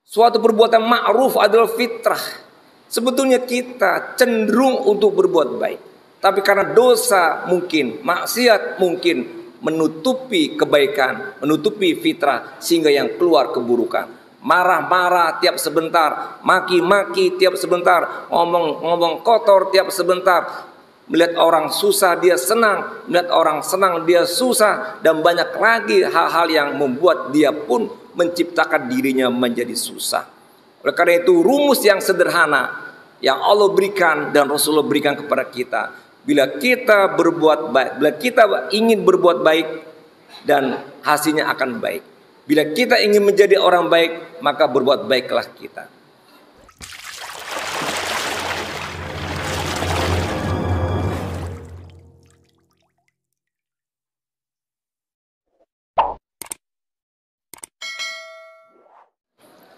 Suatu perbuatan ma'ruf adalah fitrah. Sebetulnya kita cenderung untuk berbuat baik, tapi karena dosa mungkin, maksiat mungkin, menutupi kebaikan, menutupi fitrah, sehingga yang keluar keburukan. Marah-marah tiap sebentar, maki-maki tiap sebentar, ngomong-ngomong kotor tiap sebentar. Melihat orang susah dia senang, melihat orang senang dia susah, dan banyak lagi hal-hal yang membuat dia pun menciptakan dirinya menjadi susah. Oleh karena itu, rumus yang sederhana yang Allah berikan dan Rasulullah berikan kepada kita, bila kita berbuat baik, bila kita ingin berbuat baik, dan hasilnya akan baik. Bila kita ingin menjadi orang baik, maka berbuat baiklah kita.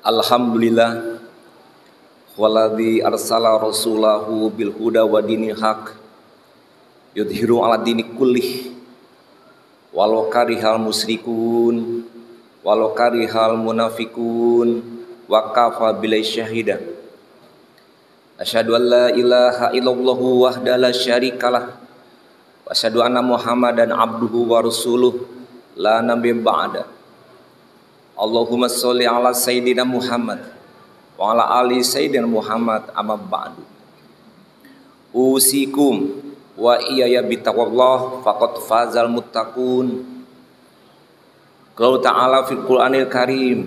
Alhamdulillah, waladzi arsala rasulahu bil huda wa dinil haq yudhiru ala dini kullih walau karihal musyrikun walau karihal munafikun wa kafa billahi syahida. Asyhadu an la ilaha illallah wahdahu la syarikalah wa asyhadu anna muhammadan abduhu wa rasuluh la nabiyya ba'da. Allahumma sholli ala sayyidina Muhammad wa ala ali sayyidina Muhammad amma ba'du. Usikum wa iyaya bitaqwallah faqad fazal muttaqun. Qala ta'ala fil Qur'anil Karim,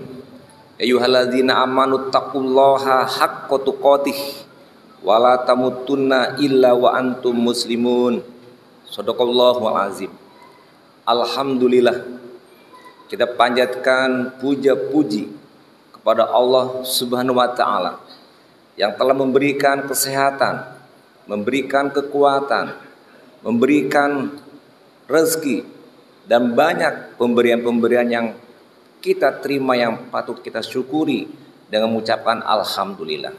ayyuhalladzina amanu taqullaha haqqa tuqatih wa la tamutunna illa wa antum muslimun. Shadaqallahul azim. Alhamdulillah, kita panjatkan puja-puji kepada Allah Subhanahu wa Ta'ala yang telah memberikan kesehatan, memberikan kekuatan, memberikan rezeki, dan banyak pemberian-pemberian yang kita terima yang patut kita syukuri dengan mengucapkan alhamdulillah.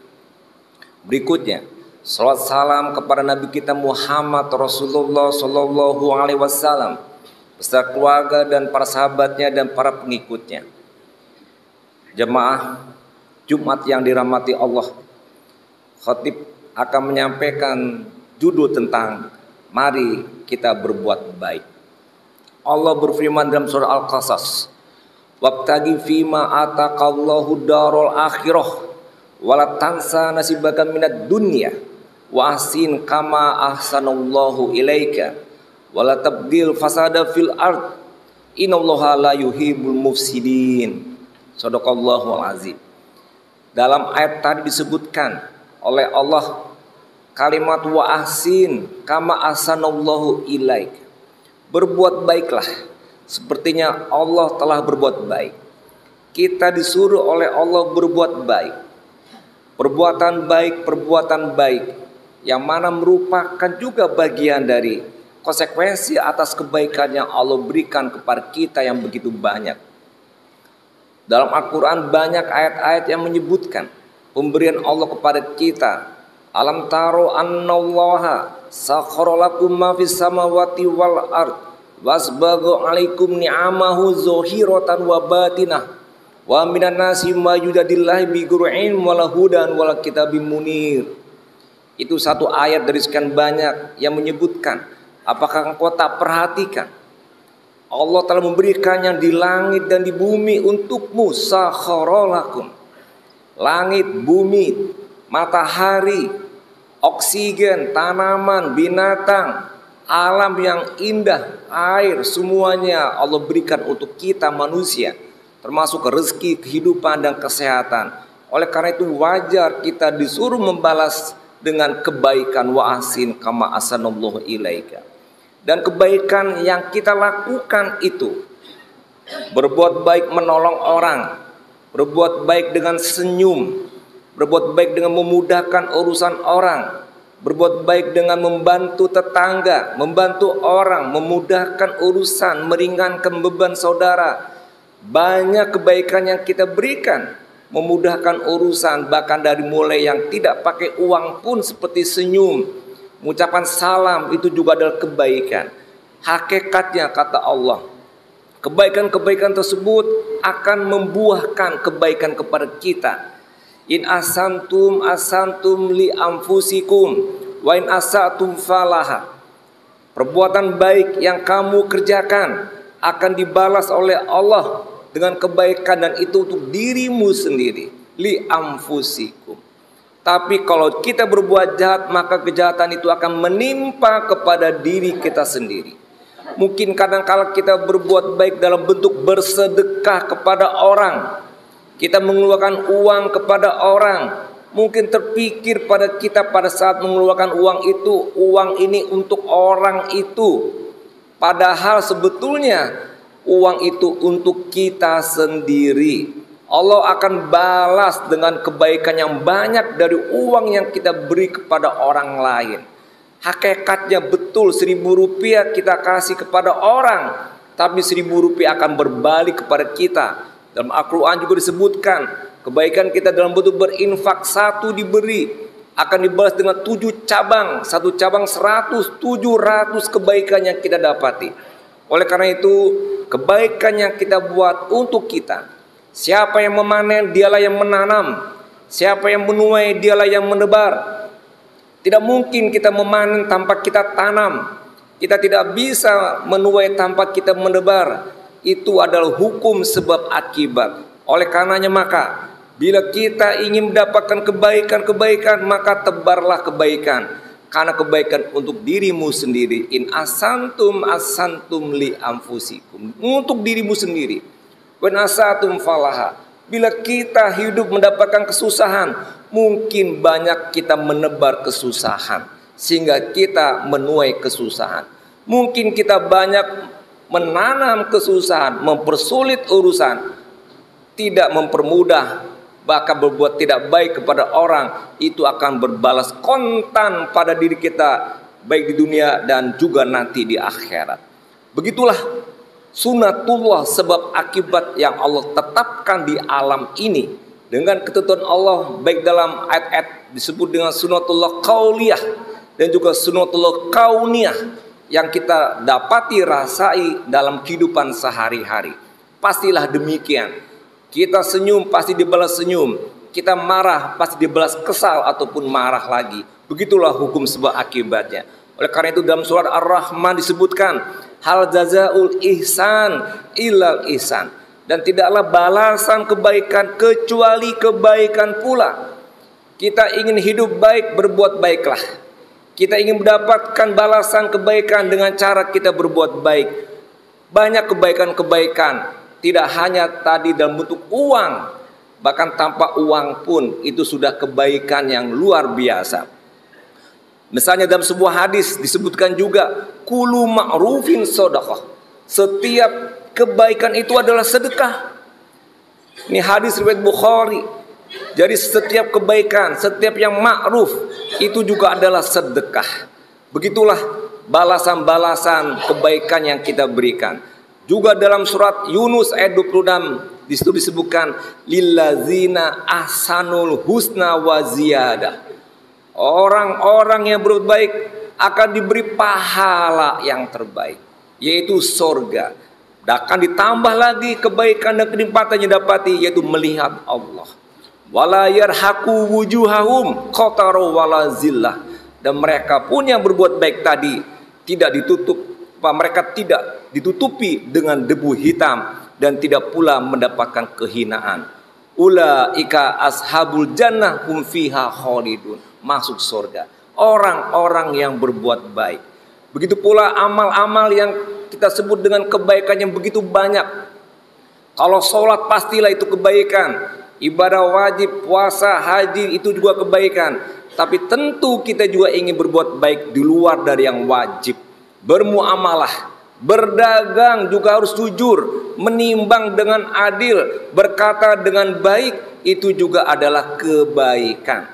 Berikutnya, salawat salam kepada Nabi kita Muhammad Rasulullah Sallallahu Alaihi Wasallam beserta keluarga dan para sahabatnya dan para pengikutnya. Jemaah Jumat yang dirahmati Allah, khatib akan menyampaikan judul tentang mari kita berbuat baik. Allah berfirman dalam surah Al-Qasas, wabtagi fima ataqallahu darul akhirah wala tansa nasibaka minad dunya wa ahsin kama ahsanallahu ilaika wala tabghil fasada fil ard innallaha la yuhibbul mufsidin. Shadaqallahul azim. Dalam ayat tadi disebutkan oleh Allah kalimat wa ahsin kama ahsanallahu ilaik. Berbuat baiklah sepertinya Allah telah berbuat baik. Kita disuruh oleh Allah berbuat baik. Perbuatan baik yang mana merupakan juga bagian dari konsekuensi atas kebaikan yang Allah berikan kepada kita yang begitu banyak. Dalam Al-Quran banyak ayat-ayat yang menyebutkan pemberian Allah kepada kita. Alam taro annallaha sakhkhara lakum ma fis samawati wal ard wasbagha 'alaikum ni'amahu zahiratan wa batinah wa minan nasi ma yujadillahi bi ghairi wala hudan wala kitabim munir. Itu satu ayat dari sekian banyak yang menyebutkan, apakah engkau tak perhatikan Allah telah memberikan yang di langit dan di bumi untukmu, sakhkhara lakum. Langit, bumi, matahari, oksigen, tanaman, binatang, alam yang indah, air, semuanya Allah berikan untuk kita manusia, termasuk rezeki, kehidupan, dan kesehatan. Oleh karena itu wajar kita disuruh membalas dengan kebaikan, wa ahsin kama ahsanallahu ilaika. Dan kebaikan yang kita lakukan itu berbuat baik menolong orang, berbuat baik dengan senyum, berbuat baik dengan memudahkan urusan orang, berbuat baik dengan membantu tetangga, membantu orang, memudahkan urusan, meringankan beban saudara. Banyak kebaikan yang kita berikan, memudahkan urusan, bahkan dari mulai yang tidak pakai uang pun seperti senyum, mengucapkan salam, itu juga adalah kebaikan. Hakikatnya kata Allah, Kebaikan-kebaikan tersebut akan membuahkan kebaikan kepada kita. In asantum asantum li anfusikum wa in asatum falaha. Perbuatan baik yang kamu kerjakan akan dibalas oleh Allah dengan kebaikan, dan itu untuk dirimu sendiri. Li anfusikum. Tapi kalau kita berbuat jahat, maka kejahatan itu akan menimpa kepada diri kita sendiri. Mungkin kadang-kala kita berbuat baik dalam bentuk bersedekah kepada orang. Kita mengeluarkan uang kepada orang. Mungkin terpikir pada kita pada saat mengeluarkan uang itu, uang ini untuk orang itu. Padahal sebetulnya uang itu untuk kita sendiri. Allah akan balas dengan kebaikan yang banyak dari uang yang kita beri kepada orang lain. Hakikatnya betul, 1.000 rupiah kita kasih kepada orang, tapi 1.000 rupiah akan berbalik kepada kita. Dalam Al-Quran juga disebutkan, kebaikan kita dalam bentuk berinfak, 1 diberi, akan dibalas dengan 7 cabang. 1 cabang 100, 700 kebaikan yang kita dapati. Oleh karena itu, kebaikan yang kita buat untuk kita. Siapa yang memanen, dialah yang menanam. Siapa yang menuai, dialah yang menebar. Tidak mungkin kita memanen tanpa kita tanam. Kita tidak bisa menuai tanpa kita menebar. Itu adalah hukum sebab akibat. Oleh karenanya maka, bila kita ingin mendapatkan kebaikan-kebaikan, maka tebarlah kebaikan. Karena kebaikan untuk dirimu sendiri. In asantum asantum li anfusikum. Untuk dirimu sendiri. Wen asatum falaha. Bila kita hidup mendapatkan kesusahan, mungkin banyak kita menebar kesusahan sehingga kita menuai kesusahan. Mungkin kita banyak menanam kesusahan, mempersulit urusan, tidak mempermudah, bahkan berbuat tidak baik kepada orang. Itu akan berbalas kontan pada diri kita, baik di dunia dan juga nanti di akhirat. Begitulah sunatullah, sebab akibat yang Allah tetapkan di alam ini dengan ketentuan Allah, baik dalam ayat-ayat disebut dengan sunatullah qauliyah dan juga sunatullah kauniyah yang kita dapati rasai dalam kehidupan sehari-hari. Pastilah demikian. Kita senyum pasti dibalas senyum, kita marah pasti dibalas kesal ataupun marah lagi. Begitulah hukum sebab akibatnya. Oleh karena itu dalam surat Ar-Rahman disebutkan, hal jazaul ihsan illal ihsan, dan tidaklah balasan kebaikan kecuali kebaikan pula. Kita ingin hidup baik, berbuat baiklah. Kita ingin mendapatkan balasan kebaikan dengan cara kita berbuat baik. Banyak kebaikan-kebaikan, tidak hanya tadi dalam bentuk uang, bahkan tanpa uang pun itu sudah kebaikan yang luar biasa. Misalnya dalam sebuah hadis disebutkan juga, kulu ma'rufin shadaqah. Setiap kebaikan itu adalah sedekah. Ini hadis riwayat Bukhari. Jadi setiap kebaikan, setiap yang ma'ruf itu juga adalah sedekah. Begitulah balasan-balasan kebaikan yang kita berikan. Juga dalam surat Yunus ayat 26 disitu disebutkan, lillazina ahsanul husna wa ziyadah. Orang-orang yang berbuat baik akan diberi pahala yang terbaik, yaitu surga. Dan akan ditambah lagi kebaikan dan kenikmatan yang dapati, yaitu melihat Allah. Wala yarhaqu wujuhahum qataru wala zillah. Dan mereka pun yang berbuat baik tadi tidak ditutup, mereka tidak ditutupi dengan debu hitam dan tidak pula mendapatkan kehinaan. Ulaika ashabul jannah hum fiha khalidun. Masuk surga orang-orang yang berbuat baik. Begitu pula amal-amal yang kita sebut dengan kebaikan yang begitu banyak. Kalau sholat pastilah itu kebaikan, ibadah wajib, puasa, haji itu juga kebaikan. Tapi tentu kita juga ingin berbuat baik di luar dari yang wajib. Bermuamalah, berdagang juga harus jujur, menimbang dengan adil, berkata dengan baik, itu juga adalah kebaikan.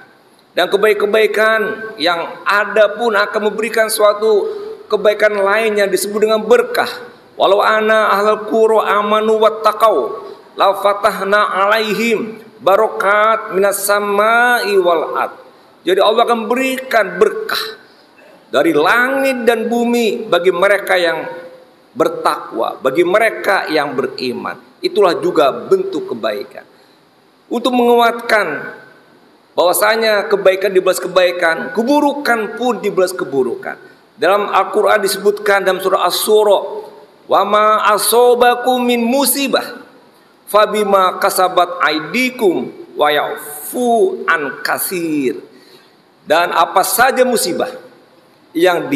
Dan kebaikan-kebaikan yang ada pun akan memberikan suatu kebaikan lain yang disebut dengan berkah. Walau ana ahlul qura amanu wattaqau la fatahna alaihim barokat minas samai wal ard. Jadi Allah akan berikan berkah dari langit dan bumi bagi mereka yang bertakwa, bagi mereka yang beriman. Itulah juga bentuk kebaikan. Untuk menguatkan bahwasanya kebaikan dibalas kebaikan, keburukan pun dibalas keburukan. Dalam Al-Quran disebutkan dalam surah Asy-Syura, wa ma asobakum min musibah fabima kasabat aidikum wa ya'fu an katsir. Dan apa saja musibah yang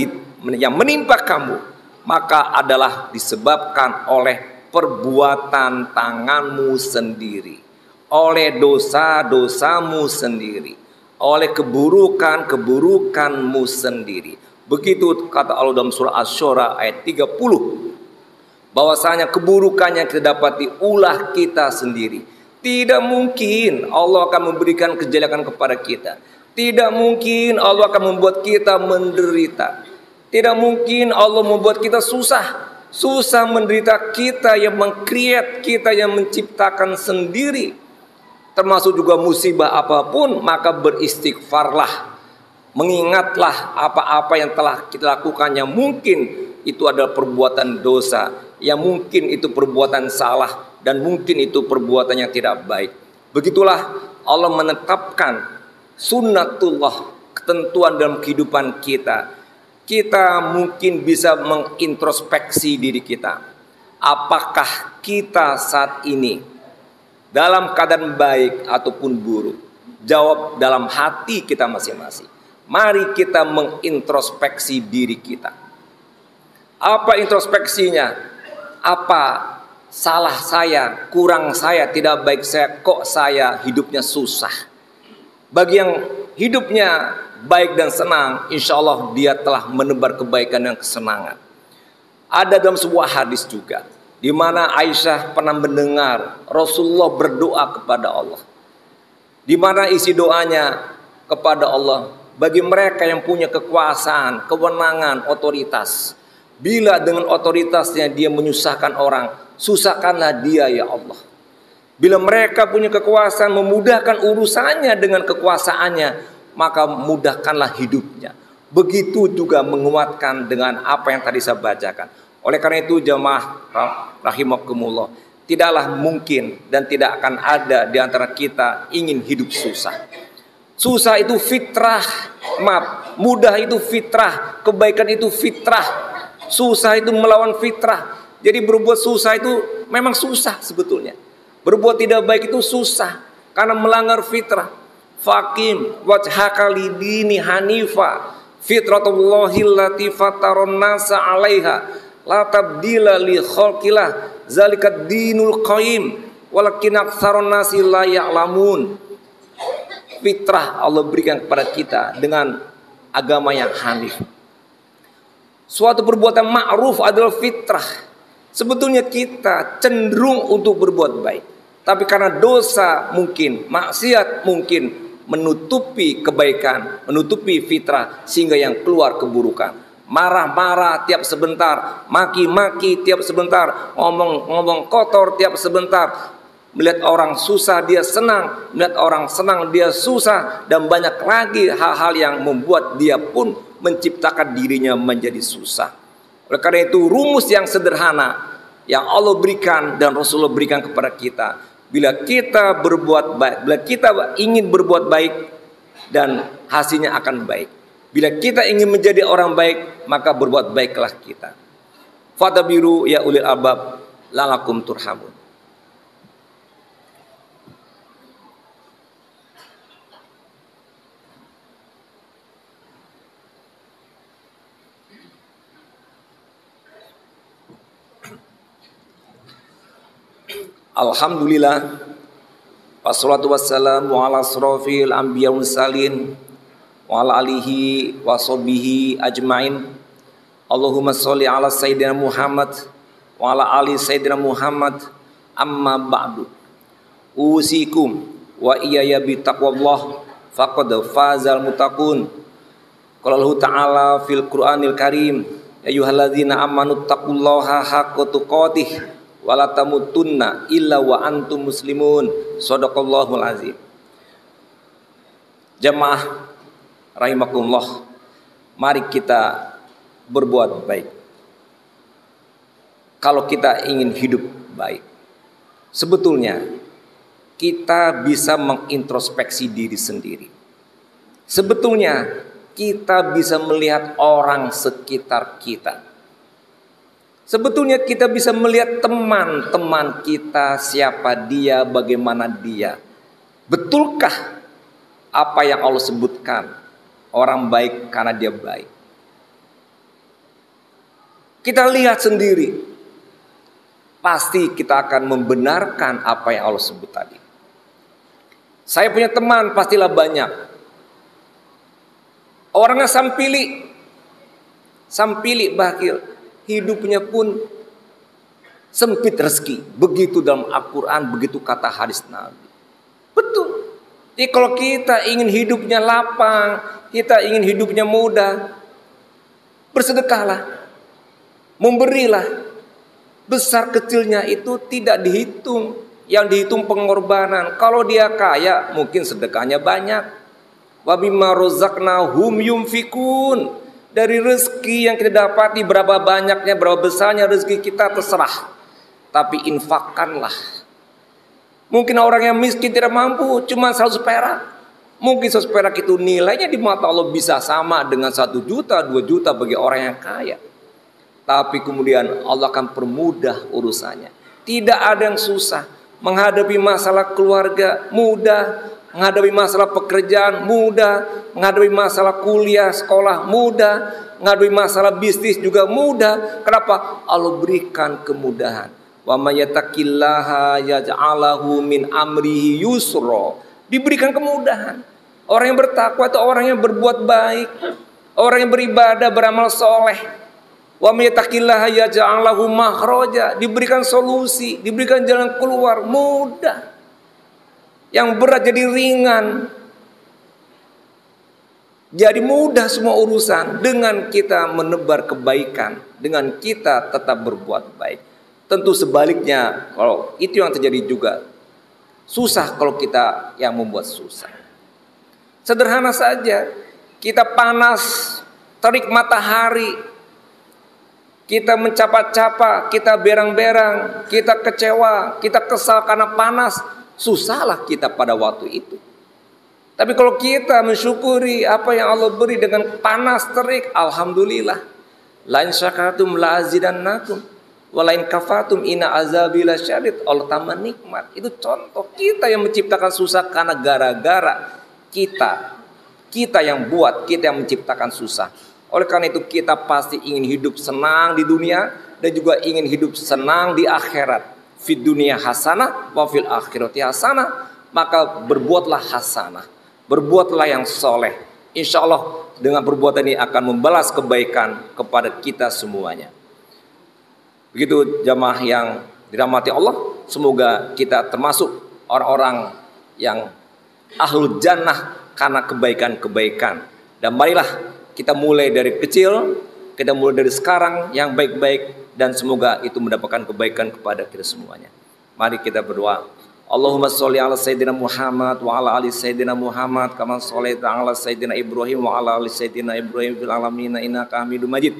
menimpa kamu, maka adalah disebabkan oleh perbuatan tanganmu sendiri, oleh dosa-dosamu sendiri, oleh keburukan-keburukanmu sendiri. Begitu kata Allah dalam surah Asy-Syura ayat 30, bahwasanya keburukan yang kita dapati ulah kita sendiri. Tidak mungkin Allah akan memberikan kejelekan kepada kita. Tidak mungkin Allah akan membuat kita menderita. Tidak mungkin Allah membuat kita susah. Susah menderita kita yang meng-create, kita yang menciptakan sendiri. Termasuk juga musibah apapun, maka beristighfarlah. Mengingatlah apa-apa yang telah kita lakukan yang mungkin itu adalah perbuatan dosa, yang mungkin itu perbuatan salah, dan mungkin itu perbuatan yang tidak baik. Begitulah Allah menetapkan sunnatullah, ketentuan dalam kehidupan kita. Kita mungkin bisa mengintrospeksi diri kita. Apakah kita saat ini dalam keadaan baik ataupun buruk? Jawab dalam hati kita masing-masing. Mari kita mengintrospeksi diri kita. Apa introspeksinya? Apa salah saya, kurang saya, tidak baik saya, kok saya hidupnya susah? Bagi yang hidupnya baik dan senang, insya Allah dia telah menebar kebaikan dan kesenangan. Ada dalam sebuah hadis juga, di mana Aisyah pernah mendengar Rasulullah berdoa kepada Allah. Di mana isi doanya kepada Allah, bagi mereka yang punya kekuasaan, kewenangan, otoritas, bila dengan otoritasnya dia menyusahkan orang, susahkanlah dia ya Allah. Bila mereka punya kekuasaan, memudahkan urusannya dengan kekuasaannya, maka mudahkanlah hidupnya. Begitu juga menguatkan dengan apa yang tadi saya bacakan. Oleh karena itu jemaah rahimakumullah, tidaklah mungkin dan tidak akan ada di antara kita ingin hidup susah. Susah itu fitrah, mudah itu fitrah, kebaikan itu fitrah. Susah itu melawan fitrah. Jadi berbuat susah itu memang susah sebetulnya. Berbuat tidak baik itu susah karena melanggar fitrah. Faqim wajhaka lidini hanifa fitratullahil lati fataron nasa 'alaiha la tabdila li khalqillah zalikad dinul qayyim walakin aktsaron nasi la ya'lamun. Fitrah Allah berikan kepada kita dengan agama yang hanif. Suatu perbuatan ma'ruf adalah fitrah. Sebetulnya kita cenderung untuk berbuat baik, tapi karena dosa mungkin, maksiat mungkin menutupi kebaikan, menutupi fitrah, sehingga yang keluar keburukan. Marah-marah tiap sebentar, maki-maki tiap sebentar, ngomong-ngomong kotor tiap sebentar. Melihat orang susah dia senang, melihat orang senang dia susah, dan banyak lagi hal-hal yang membuat dia pun menciptakan dirinya menjadi susah. Oleh karena itu rumus yang sederhana yang Allah berikan dan Rasulullah berikan kepada kita, bila kita berbuat baik, bila kita ingin berbuat baik, dan hasilnya akan baik. Bila kita ingin menjadi orang baik, maka berbuat baiklah kita. Fatabiru ya ulil albab lalakum turhamun. Alhamdulillah, wassalatu wassalamu ala asrofil anbiya wal mursalin wa ala alihi wa sahbihi ajmain. Allahumma sholli ala sayyidina Muhammad wa ala ali sayyidina Muhammad. Amma ba'du. Usikum wa iyaya bi taqwallah faqad fazal muttaqun. Qala Allah Ta'ala fil Qur'anil Karim, ya ayyuhalladzina amanu taqullaha haqqa tuqatih wala tamutunna illa wa antum muslimun. Shadaqallahul azim. Jamaah rahimakumullah, mari kita berbuat baik. kalau kita ingin hidup baik, sebetulnya kita bisa mengintrospeksi diri sendiri. Sebetulnya kita bisa melihat orang sekitar kita. Sebetulnya kita bisa melihat teman-teman kita, siapa dia, bagaimana dia. Betulkah apa yang Allah sebutkan? Orang baik karena dia baik. Kita lihat sendiri, pasti kita akan membenarkan apa yang Allah sebut tadi. Saya punya teman pastilah banyak. Orangnya sampili bakil, hidupnya pun sempit rezeki. Begitu dalam Al-Quran, begitu kata hadis Nabi. Betul. Jadi kalau kita ingin hidupnya lapang, kita ingin hidupnya mudah, bersedekahlah, memberilah. Besar kecilnya itu tidak dihitung, yang dihitung pengorbanan. Kalau dia kaya, mungkin sedekahnya banyak. Wa bimma razaqnahum yunfikun. Dari rezeki yang kita dapati, berapa banyaknya, berapa besarnya rezeki kita terserah, tapi infakkanlah. Mungkin orang yang miskin tidak mampu, cuma 100 perak. Mungkin 100 perak itu nilainya di mata Allah bisa sama dengan 1 juta, 2 juta bagi orang yang kaya. Tapi kemudian Allah akan permudah urusannya. Tidak ada yang susah. Menghadapi masalah keluarga mudah, menghadapi masalah pekerjaan mudah, menghadapi masalah kuliah, sekolah mudah, menghadapi masalah bisnis juga mudah. Kenapa? Allah berikan kemudahan. Wa may yattaqillaha yaj'alahu min amrihi yusra. Diberikan kemudahan. Orang yang bertakwa itu orang yang berbuat baik, orang yang beribadah, beramal soleh. Wa may yattaqillaha yaj'alahu makhraja. Diberikan solusi, diberikan jalan keluar, mudah. Yang berat jadi ringan. Jadi mudah semua urusan dengan kita menebar kebaikan, dengan kita tetap berbuat baik. Tentu sebaliknya, kalau itu yang terjadi juga, susah kalau kita yang membuat susah. Sederhana saja, kita panas, terik matahari, kita mencapa-capa, kita berang-berang, kita kecewa, kita kesal karena panas, susahlah kita pada waktu itu. Tapi kalau kita mensyukuri apa yang Allah beri dengan panas terik, alhamdulillah. La in syakartum la azidannakum. Walain kafatum ina azabila syadid. Allah tambah nikmat. Itu contoh kita yang menciptakan susah karena gara-gara kita yang buat, kita yang menciptakan susah. Oleh karena itu kita pasti ingin hidup senang di dunia dan juga ingin hidup senang di akhirat. Fid dunia hasanah wa fil akhirati hasanah. Maka berbuatlah hasanah, berbuatlah yang soleh. Insya Allah dengan perbuatan ini akan membalas kebaikan kepada kita semuanya. Begitu jamaah yang dirahmati Allah, semoga kita termasuk orang-orang yang ahlul jannah karena kebaikan-kebaikan. Dan marilah kita mulai dari kecil, kita mulai dari sekarang yang baik-baik, dan semoga itu mendapatkan kebaikan kepada kita semuanya. Mari kita berdoa. Allahumma sholli ala sayyidina Muhammad wa ala ali sayyidina Muhammad kama shallaita ala sayyidina Ibrahim wa ala ali sayyidina Ibrahim fil alamin innaka Hamidum Majid.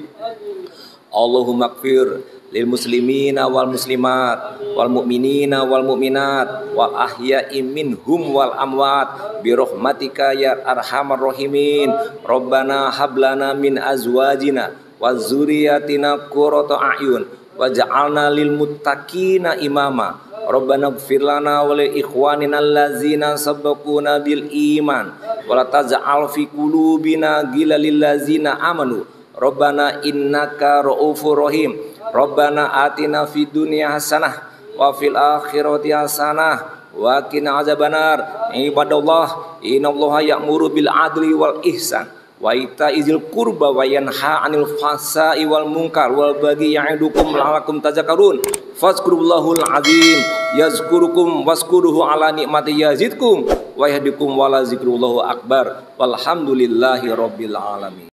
Allahumma ighfir lil muslimina wal muslimat wal mu'minina wal mu'minat wal ahya'i minhum wal amwat bi rahmatika ya arhamar rahimin. Rabbana hab lana min azwajina wa dzurriyyatina qurrata a'yun waj'alna lil muttaqina imama. Rabbana ighfir lana wa li ikhwanina allazina sabaquna bil iman wa la taj'al fi qulubina ghillan lil ladzina amanu. Rabbana innaka ra'ufur rahim. Rabbana atina fid dunya hasanah wa fil akhirati hasanah wa qina adzabannar. Ibadallah, innallaha ya'muru bil adli wal ihsan wa ita'izil qurba wa yanha 'anil fahsai wal munkar wal baghi ya'idukum la'allakum tadhakkarun. Fazkurullahul azim yazkurukum waskuruhu ala ni'mati yazidkum wa yahdikum wala zikrullahu akbar walhamdulillahi rabbil alamin.